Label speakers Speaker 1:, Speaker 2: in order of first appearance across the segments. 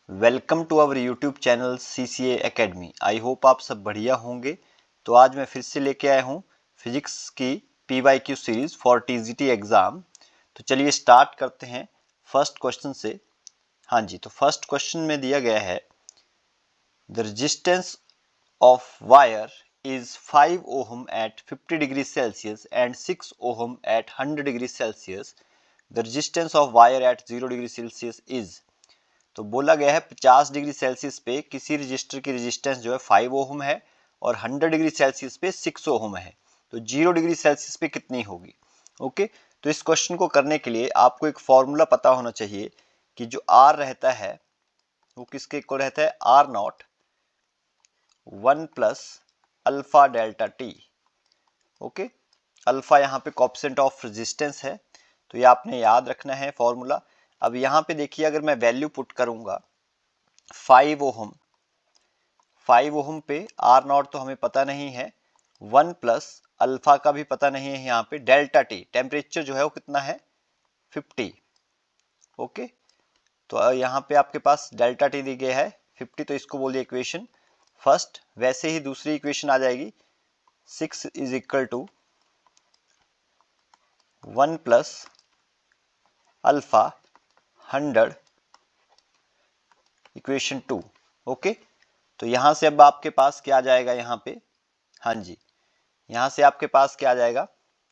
Speaker 1: Welcome to our YouTube channel CCA academy. I hope आप सब बढ़िया होंगे। तो आज मैं फिर से लेके आया हूँ फिजिक्स की PYQ series for TGT exam. तो चलिए स्टार्ट करते हैं फर्स्ट क्वेश्चन से। हाँ जी, तो फर्स्ट क्वेश्चन में दिया गया है the resistance of wire is 5 ohm at 50 degrees Celsius and 6 ohm at 100 degrees Celsius. The resistance of wire at 0 degree Celsius is। तो बोला गया है 50 डिग्री सेल्सियस पे किसी रजिस्टर की रेजिस्टेंस जो है 5 ओम है और 100 डिग्री सेल्सियस पे 6 ओम है। तो 0 डिग्री सेल्सियस पे कितनी होगी? ओके, तो इस क्वेश्चन को करने के लिए आपको एक फॉर्मूला पता होना चाहिए कि जो आर रहता है वो किसके इक्वल रहता है, R naught 1 plus alpha delta T. Okay, alpha यहाँ पे कोएफिशिएंट ऑफ रेजिस्टेंस है, तो ये आपने याद रखना है फॉर्मूला। अब यहाँ पे देखिए, अगर मैं वैल्यू पुट करूंगा 5 ओहम पे आर नॉट तो हमें पता नहीं है, 1 प्लस अल्फा का भी पता नहीं है, यहाँ पे डेल्टा टी टेम्परेचर जो है वो कितना है 50। ओके, तो यहाँ पे आपके पास डेल्टा टी दी गया है 50, तो इसको बोलिए इक्वेशन फर्स्ट। वैसे ही दूसरी इक्वेशन आ जाएगी 6 is equal to 1 plus alpha 100 equation 2। Okay, तो यहाँ से अब आपके पास क्या आ जाएगा यहाँ पे, हाँ जी, यहाँ से आपके पास क्या आ जाएगा,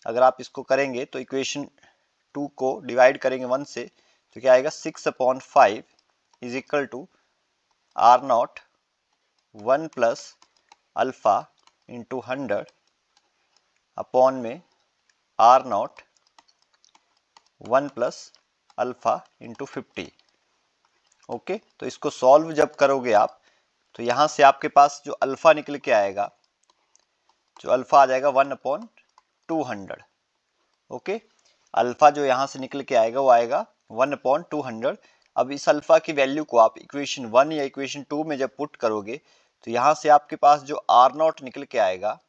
Speaker 1: अगर आप इसको करेंगे तो इक्वेशन 2 को डिवाइड करेंगे 1 से, तो क्या आएगा 6/5 is equal to R naught 1 plus alpha into 100 upon में R naught 1 plus alpha into 50। Okay, तो इसको सॉल्व जब करोगे आप, तो यहाँ से आपके पास जो अल्फा निकल के आएगा, जो अल्फा आ जाएगा 1/200। ओके, अल्फा जो यहाँ से निकल के आएगा वो आएगा 1/200। अब इस अल्फा की वैल्यू को आप इक्वेशन 1 या इक्वेशन 2 में जब पुट करोगे, तो यहाँ से आपके पास जो आर नॉट निकल के आएगा,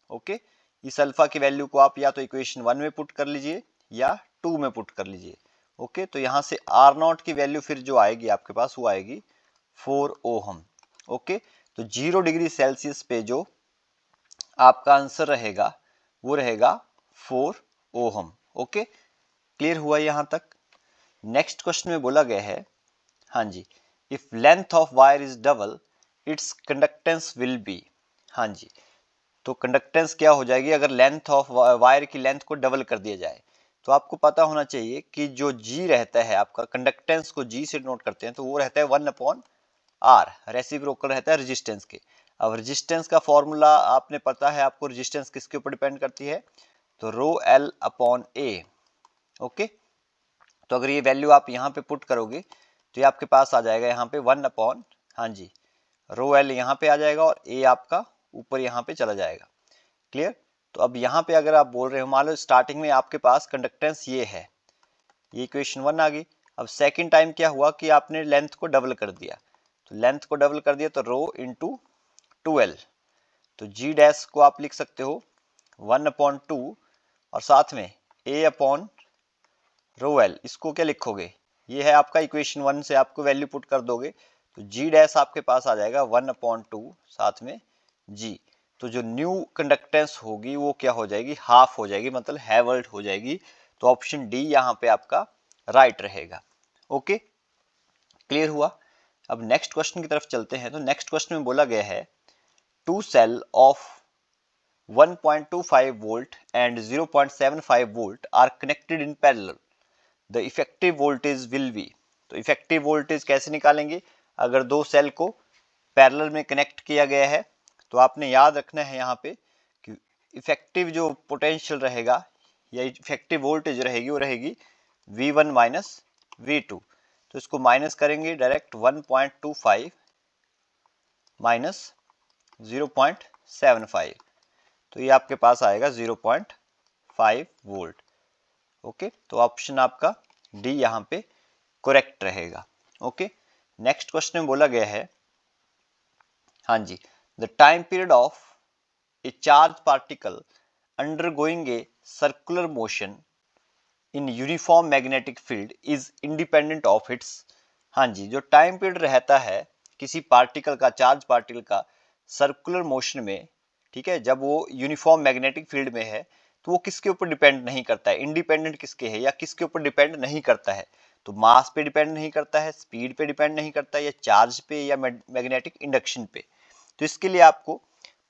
Speaker 1: ओके, इस अल्फा की वैल्यू को आप या तो इक्वेशन 1 में पुट कर लीजिए या 2 में पुट कर लीजिए। ओके, तो यहाँ से आर नॉट की वैल्यू फिर जो आएगी आपके पास वो आएगी 4 ओहम। ओके, तो 0 डिग्री सेल्सियस पे जो आपका आंसर रहेगा वो रहेगा 4 ओहम। ओके, क्लियर हुआ यहाँ तक? नेक्स्ट क्वेश्चन में बोला गया है, हाँ जी, if length of wire is double its conductance will be. हाँ जी, तो कंडक्टेंस क्या हो जाएगी अगर लेंथ ऑफ वायर की लेंथ को डबल कर दिया जाए? तो आपको पता होना चाहिए कि जो G रहता है आपका, कंडक्टेंस को G से नोट करते हैं तो वो रहता है 1/R, रेसिप्रोकल रहता है रेजिस्टेंस के। अब रेजिस्टेंस का फॉर्मूला आपने पता है आपको, रेजिस्टेंस किसके ऊपर डिपेंड करती है, तो ρL/A। ओके, तो अगर ये वैल्यू आप यहाँ पे पुट करोगे तो ये आपके पास आ जाएगा यहाँ पे 1/, हाँ जी, ρL यहाँ पे आ जाएगा और A आपका ऊपर यहाँ पे चला जाएगा। क्लियर? तो अब यहाँ पे अगर आप बोल रहे हो, मान लो स्टार्टिंग में आपके पास कंडक्टेंस ये है, ये इक्वेशन 1 आ गई। अब सेकंड टाइम क्या हुआ कि आपने लेंथ को डबल कर दिया, तो लेंथ को डबल कर दिया तो रो इंटू 2L, तो G डैश को आप लिख सकते हो 1/2 और साथ में A/ρL, इसको क्या लिखोगे, ये है आपका इक्वेशन 1 से आपको वैल्यू पुट कर दोगे तो G डैश आपके पास आ जाएगा 1/2 साथ में G। तो जो न्यू कंडक्टेंस होगी वो क्या हो जाएगी, हाफ हो जाएगी, मतलब हैवल्ट हो जाएगी। तो ऑप्शन डी यहाँ पे आपका राइट रहेगा। ओके, क्लियर हुआ? अब नेक्स्ट क्वेश्चन की तरफ चलते हैं। तो नेक्स्ट क्वेश्चन में बोला गया है two cell of 1.25 volt and 0.75 volt are connected in parallel, the effective voltage will be. तो इफेक्टिव वोल्टेज कैसे निकालेंगे, अगर दो सेल को पैरेलल में कनेक्ट किया गया है तो आपने याद रखना है यहाँ पे कि इफेक्टिव जो पोटेंशियल रहेगा या इफेक्टिव वोल्टेज रहेगी वो रहेगी V1 माइनस V2। तो इसको माइनस करेंगे डायरेक्ट, 1.25 माइनस 0.75, तो ये आपके पास आएगा 0.5 वोल्ट। ओके, तो ऑप्शन आपका डी यहाँ पे करेक्ट रहेगा। ओके, नेक्स्ट क्वेश्चन में बोला गया है, हाँ जी, the time period of a charge particle undergoing a circular motion in uniform magnetic field is independent of its, हाँ जी, जो टाइम पीरियड रहता है किसी पार्टिकल का, चार्ज पार्टिकल का सर्कुलर मोशन में, ठीक है, जब वो यूनिफॉर्म मैग्नेटिक फील्ड में है तो वो किसके ऊपर डिपेंड नहीं करता है, इंडिपेंडेंट किसके है, या किसके ऊपर डिपेंड नहीं करता है। तो मास पे डिपेंड नहीं करता है, स्पीड पे डिपेंड नहीं करता है, या चार्ज पे, या मैग्नेटिक इंडक्शन पे। तो इसके लिए आपको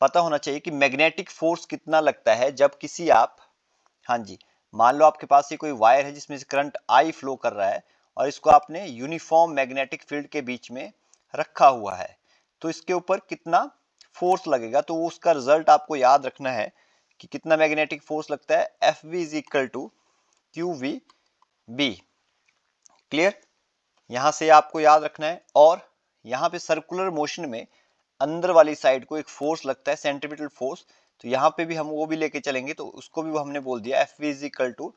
Speaker 1: पता होना चाहिए कि मैग्नेटिक फोर्स कितना लगता है जब किसी आप, हाँ जी, मान लो आपके पास ये कोई वायर है जिसमें से करंट आई फ्लो कर रहा है और इसको आपने यूनिफॉर्म मैग्नेटिक फील्ड के बीच में रखा हुआ है, तो इसके ऊपर कितना फोर्स लगेगा, तो उसका रिजल्ट आपको याद रखना है कि कितना मैग्नेटिक फोर्स लगता है, F V is equal to Q V B. Clear, यहां से आपको याद रखना है। और यहाँ पे सर्कुलर मोशन में अंदर वाली साइड को एक फोर्स लगता है, सेंट्रीपिटल फोर्स, तो यहाँ पे भी हम वो भी लेके चलेंगे, तो उसको भी हमने बोल दिया F V is equal to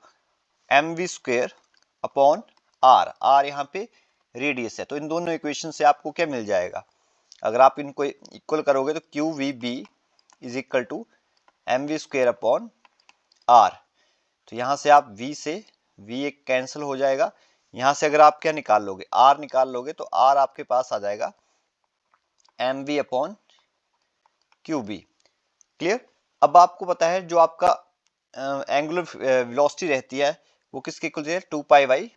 Speaker 1: M V square upon R. R यहाँ पे रेडियस है, तो इन दोनों इक्वेशन से आपको क्या मिल जाएगा, अगर आप इनको इक्वल करोगे तो Q V B is equal to M V square upon R. तो यहाँ से आप v से v एक कैंसिल हो जाएगा, यहाँ से अगर आप क्या निकाल लोगे, r निकाल लोगे, तो r आपके पास आ जाएगा M V upon Q B. Clear, अब आपको पता है जो आपका एंगुलर वेलोसिटी रहती है वो किसके इक्वल है, 2 पाई बाई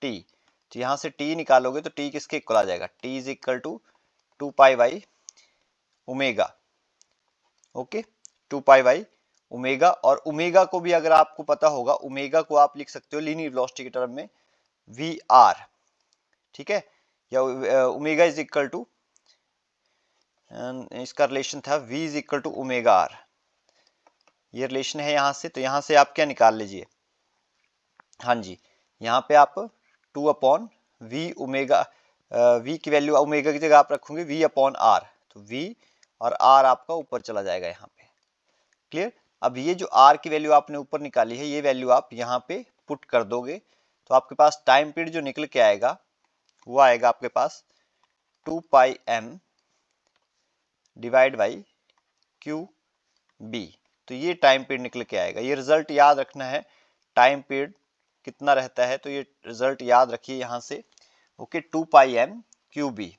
Speaker 1: टी। तो यहाँ से t निकालोगे तो t किसके इक्वल आ जाएगा, t is equal to 2 pi by omega. Okay, 2 pi by omega, और ओमेगा को भी अगर आपको पता होगा, ओमेगा को आप लिख सकते हो लीनियर वेलोसिटी के टर्म में वी आर, ठीक है, या ओमेगा इज इक्वल टू, इसका रिलेशन था v is equal to omega R, ये रिलेशन है यहाँ से। तो यहाँ से आप क्या निकाल लीजिए, हाँ जी, यहाँ पे आप 2 अपॉन वी ओमेगा, v की वैल्यू ओमेगा की जगह आप रखोगे v अपॉन आर, तो v और r आपका ऊपर चला जाएगा यहाँ पे। क्लियर, अब ये जो r की वैल्यू आपने ऊपर निकाली है, ये वैल्यू आप यहाँ पे पुट कर दोगे, तो आपके पास टाइम पीरियड जो निकल के आएगा वो आएगा आपके पास 2 pi m divide by Q B. तो ये टाइम पीरियड निकल के आएगा, ये रिजल्ट याद रखना है, टाइम पीरियड कितना रहता है, तो ये रिजल्ट याद रखिए यहाँ से। Okay, 2 pi m Q B.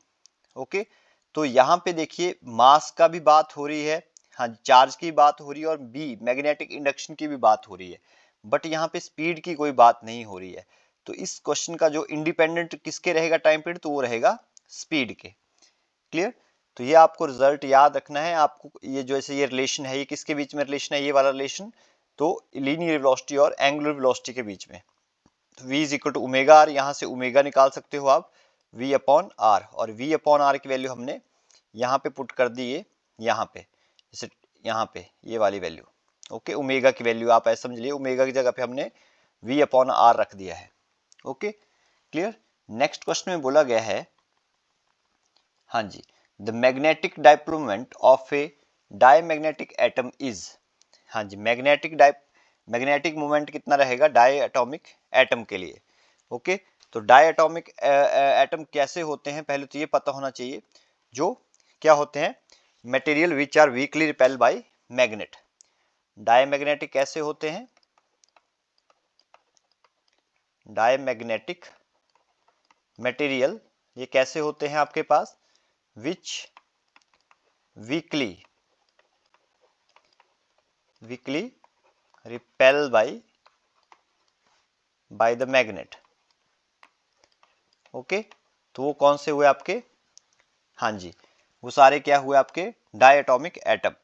Speaker 1: Okay, तो यहाँ पे देखिए मास का भी बात हो रही है, हाँ, चार्ज की बात हो रही है, और बी मैग्नेटिक इंडक्शन की भी बात हो रही है, बट यहाँ पे स्पीड की कोई बात नहीं हो रही है। तो इस क्वेश्चन का जो इंडिपेंडेंट किसके रहेगा टाइम पीरियड, तो वो रहेगा स्पीड के। क्लियर, तो ये आपको रिजल्ट याद रखना है आपको, ये जो ऐसे ये रिलेशन है, ये किसके बीच में रिलेशन है, ये वाला रिलेशन, तो लीनियर वेलोसिटी और एंगुलर वेलोसिटी के बीच में। तो v is equal to omega R, यहाँ से ओमेगा निकाल सकते हो आप v अपॉन आर, और v अपॉन आर की वैल्यू हमने यहाँ पे पुट कर दी है, यहाँ पे, जैसे यहाँ पे ये वाली वैल्यू। ओके, ओमेगा की वैल्यू आप ऐसे समझ लिए, ओमेगा की जगह पे हमने v अपॉन आर रख दिया है। Okay, clear. नेक्स्ट क्वेश्चन में बोला गया है, हाँ जी, the magnetic dipole moment of a diamagnetic atom is, हाँ जी, मैग्नेटिक मोमेंट कितना रहेगा डाई एटॉमिक एटम के लिए। ओके, तो डाई एटॉमिक एटम कैसे होते हैं, पहले तो ये पता होना चाहिए, जो क्या होते हैं, material which are weakly repelled by magnet. Diamagnetic कैसे होते हैं, डायमैग्नेटिक मटेरियल ये कैसे होते हैं आपके पास, which weakly repel by the magnet. Okay, तो वो कौन से हुए आपके, हाँ जी, वो सारे क्या हुए आपके डायटोमिक एटम।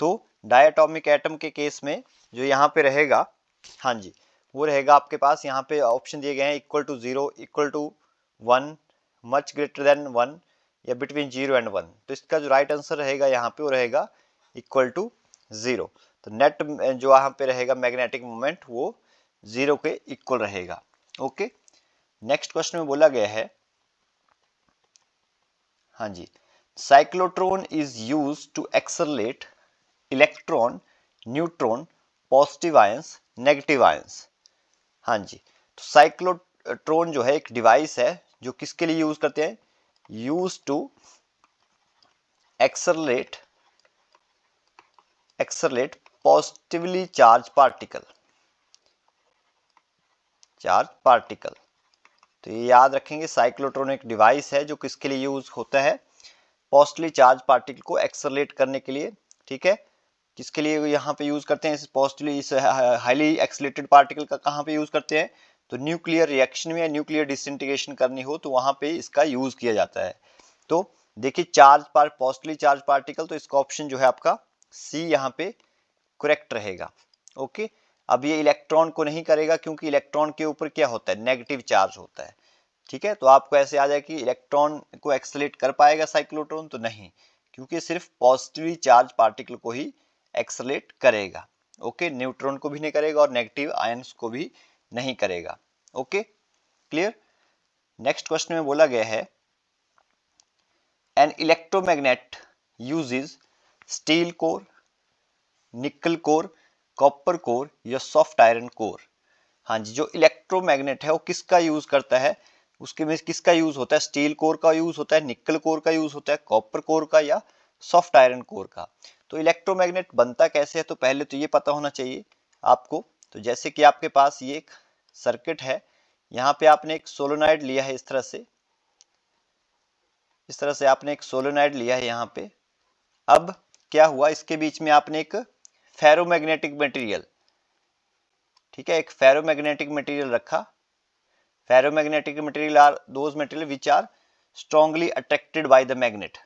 Speaker 1: तो डायटोमिक एटम के केस में जो यहाँ पे रहेगा, हाँ जी, वो रहेगा आपके पास, यहाँ पे ऑप्शन दिए गए हैं equal to 0, equal to 1, much greater than 1, या बिटवीन 0 एंड 1। तो इसका जो राइट आंसर रहेगा यहाँ पे वो रहेगा इक्वल टू 0। तो नेट जो यहाँ पे रहेगा मैग्नेटिक मोमेंट वो 0 के इक्वल रहेगा। ओके, नेक्स्ट क्वेश्चन में बोला गया है, हाँ जी, cyclotron is used to accelerate electron, neutron, positive ions, negative ions. हाँ जी, तो साइक्लोट्रॉन जो है एक डिवाइस है जो किसके लिए यूज करते हैं, use to accelerate positively charge particle, तो ये याद रखेंगे, साइक्लोट्रॉन एक डिवाइस है जो किसके लिए यूज होता है, पॉजिटिवली चार्ज पार्टिकल को एक्सेलरेट करने के लिए, ठीक है। किसके लिए यहाँ पे यूज करते हैं इस पॉजिटिवली, इस हाईली एक्सेलरेटेड पार्टिकल का कहाँ पे यूज करते हैं, तो न्यूक्लियर रिएक्शन में या न्यूक्लियर डिसइंटीग्रेशन करनी हो तो वहां पे इसका यूज किया जाता है। तो देखिए charge part, positively charge particle, तो इसका ऑप्शन जो है आपका सी यहाँ पे करेक्ट रहेगा। ओके, अब ये इलेक्ट्रॉन को नहीं करेगा क्योंकि इलेक्ट्रॉन के ऊपर क्या होता है, नेगेटिव चार्ज होता है, ठीक है। तो आपको ऐसे आ जाए कि इलेक्ट्रॉन को एक्सेलरेट कर पाएगा साइक्लोट्रॉन, तो नहीं, क्योंकि सिर्फ पॉजिटिवली चार्ज पार्टिकल को ही एक्सेलरेट करेगा। ओके, न्यूट्रॉन को भी नहीं करेगा और नेगेटिव आयंस को भी नहीं करेगा। Okay, clear. नेक्स्ट क्वेश्चन में बोला गया है an electromagnet uses steel core, nickel core, copper core या सॉफ्ट आयरन कोर। हाँ जी, जो इलेक्ट्रोमैग्नेट है वो किसका यूज करता है, उसके में किसका यूज होता है, स्टील कोर का यूज होता है, निकल कोर का यूज होता है, कॉपर कोर का या सॉफ्ट आयरन कोर का। तो इलेक्ट्रोमैग्नेट बनता कैसे है, तो पहले तो ये पता होना चाहिए आपको। तो जैसे कि आपके पास ये एक सर्किट है, यहाँ पे आपने एक सोलेनॉइड लिया है, इस तरह से आपने एक सोलेनॉइड लिया है यहाँ पे। अब क्या हुआ, इसके बीच में आपने एक फेरोमैग्नेटिक मटेरियल, ठीक है, एक फेरोमैग्नेटिक मटेरियल रखा। Ferromagnetic material are those material which are strongly attracted by the magnet,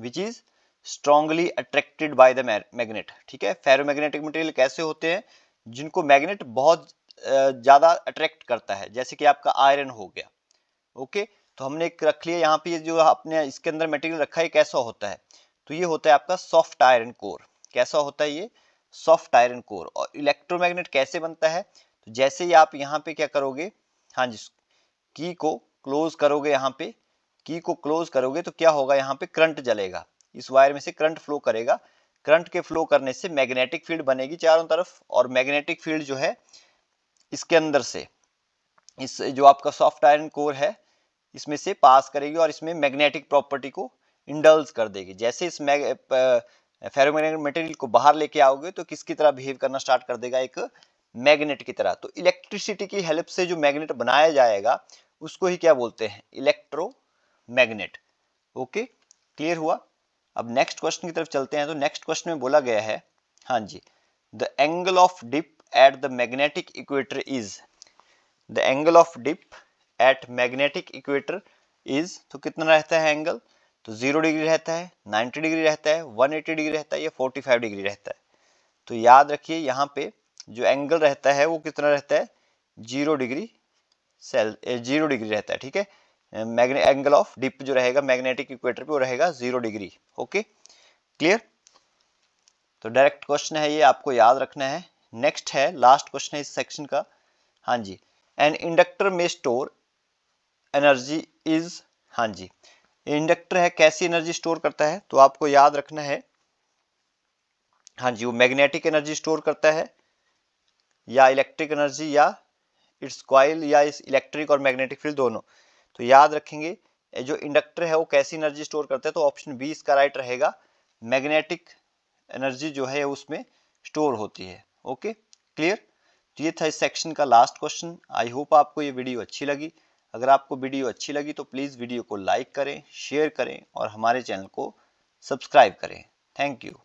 Speaker 1: which is strongly attracted by the magnet, ठीक है। फेरोमैग्नेटिक मटेरियल कैसे होते हैं, जिनको मैग्नेट बहुत ज्यादा अट्रैक्ट करता है, जैसे कि आपका आयरन हो गया। ओके, तो हमने एक रख लिया यहाँ पे, ये जो आपने इसके अंदर मटेरियल रखा है कैसा होता है, तो ये होता है आपका सॉफ्ट आयरन कोर। कैसा होता है ये, सॉफ्ट आयरन कोर। और इलेक्ट्रोमैग्नेट कैसे बनता है, तो जैसे ही आप यहाँ पे क्या करोगे, हाँ जी, की को क्लोज करोगे, यहाँ पे की को क्लोज करोगे तो क्या होगा, यहाँ पे करंट जलेगा, इस वायर में से करंट फ्लो करेगा। करंट के फ्लो करने से मैग्नेटिक फील्ड बनेगी चारों तरफ, और मैग्नेटिक फील्ड जो है इसके अंदर से, इस जो आपका सॉफ्ट आयरन कोर है इसमें से पास करेगी और इसमें मैग्नेटिक प्रॉपर्टी को इंडल्ज कर देगी। जैसे इस फेरोमैग्नेटिक मटेरियल को बाहर लेके आओगे तो किसकी तरह बिहेव करना स्टार्ट कर देगा, एक मैग्नेट की तरह। तो इलेक्ट्रिसिटी की हेल्प से जो मैग्नेट बनाया जाएगा उसको ही क्या बोलते हैं, इलेक्ट्रोमैग्नेट। ओके, क्लियर हुआ। अब नेक्स्ट क्वेश्चन की तरफ चलते हैं। तो नेक्स्ट क्वेश्चन में बोला गया है, हाँ जी, the angle of dip at the magnetic equator is, the angle of dip at magnetic equator is, तो कितना रहता है एंगल, तो 0 डिग्री रहता है, 90 डिग्री रहता है, 180 डिग्री रहता है या 45 डिग्री रहता है। तो याद रखिए यहाँ पे जो एंगल रहता है वो कितना रहता है, 0 डिग्री 0 डिग्री रहता है, ठीक है। एंगल ऑफ डिप जो रहेगा मैग्नेटिक इक्वेटर पे वो रहेगा 0 डिग्री। Okay, clear. तो डायरेक्ट क्वेश्चन है ये, आपको याद रखना है। नेक्स्ट है, लास्ट क्वेश्चन है इस सेक्शन का। हाँ जी, एन इंडक्टर में स्टोर एनर्जी इज, हाँ जी, इंडक्टर है कैसी एनर्जी स्टोर करता है, तो आपको याद रखना है, हाँ जी, वो मैग्नेटिक एनर्जी स्टोर करता है या इलेक्ट्रिक एनर्जी, या इट्स कॉइल, या इस इलेक्ट्रिक और मैग्नेटिक फील्ड दोनों। तो याद रखेंगे जो इंडक्टर है वो कैसी एनर्जी स्टोर करता है, तो ऑप्शन बी इसका राइट रहेगा, मैग्नेटिक एनर्जी जो है उसमें स्टोर होती है। Okay, clear. तो ये था इस सेक्शन का लास्ट क्वेश्चन। आई होप आपको ये वीडियो अच्छी लगी। अगर आपको वीडियो अच्छी लगी तो प्लीज़ वीडियो को लाइक करें, शेयर करें और हमारे चैनल को सब्सक्राइब करें। Thank you.